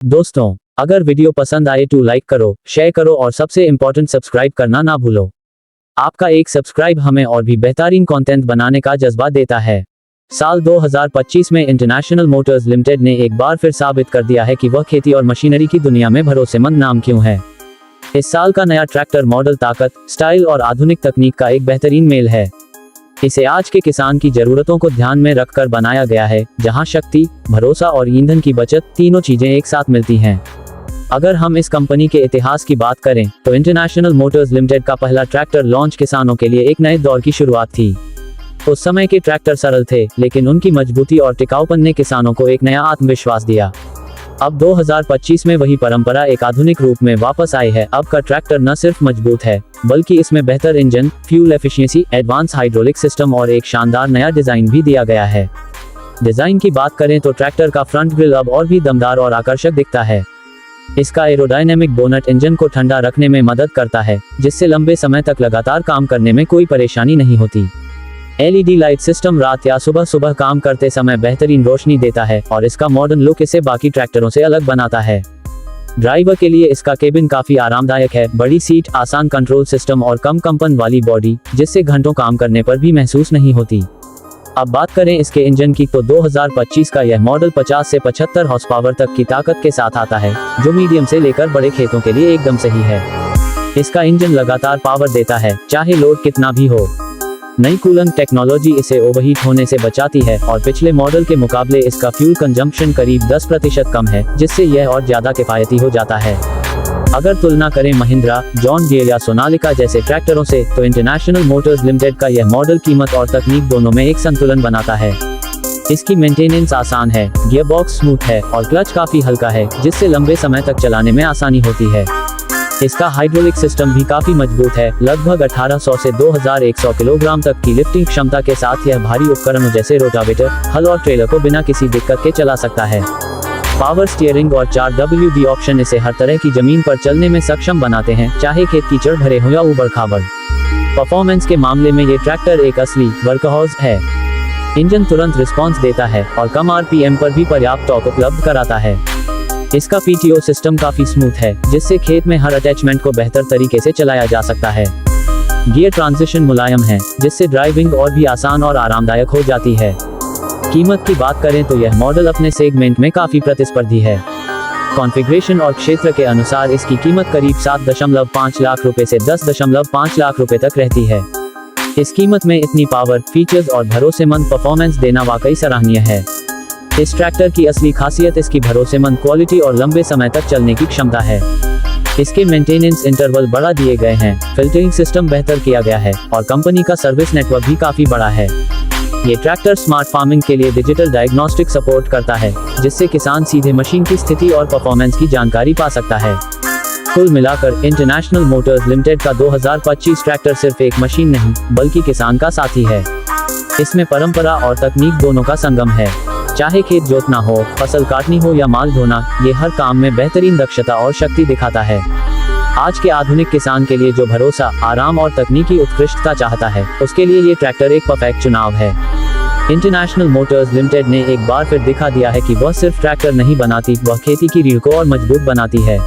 दोस्तों, अगर वीडियो पसंद आए तो लाइक करो, शेयर करो और सबसे इम्पोर्टेंट सब्सक्राइब करना ना भूलो। आपका एक सब्सक्राइब हमें और भी बेहतरीन कंटेंट बनाने का जज्बा देता है। साल 2025 में इंटरनेशनल मोटर्स लिमिटेड ने एक बार फिर साबित कर दिया है कि वह खेती और मशीनरी की दुनिया में भरोसेमंद नाम क्यों है। इस साल का नया ट्रैक्टर मॉडल ताकत, स्टाइल और आधुनिक तकनीक का एक बेहतरीन मेल है। इसे आज के किसान की जरूरतों को ध्यान में रखकर बनाया गया है, जहां शक्ति, भरोसा और ईंधन की बचत तीनों चीजें एक साथ मिलती हैं। अगर हम इस कंपनी के इतिहास की बात करें तो इंटरनेशनल मोटर्स लिमिटेड का पहला ट्रैक्टर लॉन्च किसानों के लिए एक नए दौर की शुरुआत थी। उस समय के ट्रैक्टर सरल थे, लेकिन उनकी मजबूती और टिकाऊपन ने किसानों को एक नया आत्मविश्वास दिया। अब 2025 में वही परंपरा एक आधुनिक रूप में वापस आई है। अब का ट्रैक्टर न सिर्फ मजबूत है, बल्कि इसमें बेहतर engine, fuel efficiency, advance hydraulic system और एक शानदार नया डिजाइन भी दिया गया है। डिजाइन की बात करें तो ट्रैक्टर का फ्रंट ग्रिल अब और भी दमदार और आकर्षक दिखता है। इसका एरोडायनेमिक बोनट इंजन को ठंडा रखने में मदद करता है, जिससे लंबे समय तक लगातार काम करने में कोई परेशानी नहीं होती। एलईडी लाइट सिस्टम रात या सुबह सुबह काम करते समय बेहतरीन रोशनी देता है और इसका मॉडर्न लुक इसे बाकी ट्रैक्टरों से अलग बनाता है। ड्राइवर के लिए इसका केबिन काफी आरामदायक है, बड़ी सीट, आसान कंट्रोल सिस्टम और कम कंपन वाली बॉडी, जिससे घंटों काम करने पर भी महसूस नहीं होती। अब बात करें इसके इंजन की तो 2025 का यह मॉडल 50 से 75 हॉर्स पावर तक की ताकत के साथ आता है, जो मीडियम से लेकर बड़े खेतों के लिए एकदम सही है। इसका इंजन लगातार पावर देता है, चाहे लोड कितना भी हो। नई कूलेंट टेक्नोलॉजी इसे ओवरहीट होने से बचाती है और पिछले मॉडल के मुकाबले इसका फ्यूल कंजम्पशन करीब 10% कम है, जिससे यह और ज्यादा किफायती हो जाता है। अगर तुलना करें महिंद्रा, जॉन डीरे या सोनालिका जैसे ट्रैक्टरों से, तो इंटरनेशनल मोटर्स लिमिटेड का यह मॉडल कीमत और तकनीक दोनों में एक संतुलन बनाता है। इसकी मेंटेनेंस आसान है, गियरबॉक्स स्मूथ है और क्लच काफी हल्का है, जिससे लंबे समय तक चलाने में आसानी होती है। इसका हाइड्रोलिक सिस्टम भी काफी मजबूत है, लगभग 1800 से 2100 किलोग्राम तक की लिफ्टिंग क्षमता के साथ यह भारी उपकरणों जैसे रोटावेटर, हल और ट्रेलर को बिना किसी दिक्कत के चला सकता है। पावर स्टीयरिंग और 4WD ऑप्शन इसे हर तरह की जमीन पर चलने में सक्षम बनाते हैं, चाहे खेत कीचड़ भरे हो या ऊबड़ खाबड़। परफॉर्मेंस के मामले में ये ट्रैक्टर एक असली वर्कहॉर्स है। इंजन तुरंत रिस्पॉन्स देता है और कम आरपीएम पर भी पर्याप्त टॉर्क उपलब्ध कराता है। इसका पीटीओ सिस्टम काफी स्मूथ है, जिससे खेत में हर अटैचमेंट को बेहतर तरीके से चलाया जा सकता है। गियर ट्रांजिशन मुलायम है, जिससे ड्राइविंग और भी आसान और आरामदायक हो जाती है। कीमत की बात करें तो यह मॉडल अपने सेगमेंट में काफी प्रतिस्पर्धी है। कॉन्फ़िगरेशन और क्षेत्र के अनुसार इसकी कीमत करीब 7.5 लाख रुपए से 10.5 लाख रुपए तक रहती है। इस कीमत में इतनी पावर, फीचर्स और भरोसेमंद परफॉर्मेंस देना वाकई सराहनीय है। इस ट्रैक्टर की असली खासियत इसकी भरोसेमंद क्वालिटी और लंबे समय तक चलने की क्षमता है। इसके मेंटेनेंस इंटरवल बढ़ा दिए गए हैं, फिल्टरिंग सिस्टम बेहतर किया गया है और कंपनी का सर्विस नेटवर्क भी काफी बड़ा है। ये ट्रैक्टर स्मार्ट फार्मिंग के लिए डिजिटल डायग्नोस्टिक सपोर्ट करता है, जिससे किसान सीधे मशीन की स्थिति और परफॉर्मेंस की जानकारी पा सकता है। कुल मिलाकर इंटरनेशनल मोटर्स लिमिटेड का 2025 ट्रैक्टर सिर्फ एक मशीन नहीं, बल्कि किसान का साथी है। इसमें परंपरा और तकनीक दोनों का संगम है। चाहे खेत जोतना हो, फसल काटनी हो या माल ढोना, ये हर काम में बेहतरीन दक्षता और शक्ति दिखाता है। आज के आधुनिक किसान के लिए जो भरोसा, आराम और तकनीकी उत्कृष्टता चाहता है, उसके लिए ये ट्रैक्टर एक परफेक्ट चुनाव है। इंटरनेशनल मोटर्स लिमिटेड ने एक बार फिर दिखा दिया है कि वह सिर्फ ट्रैक्टर नहीं बनाती, वह खेती की रीढ़ को और मजबूत बनाती है।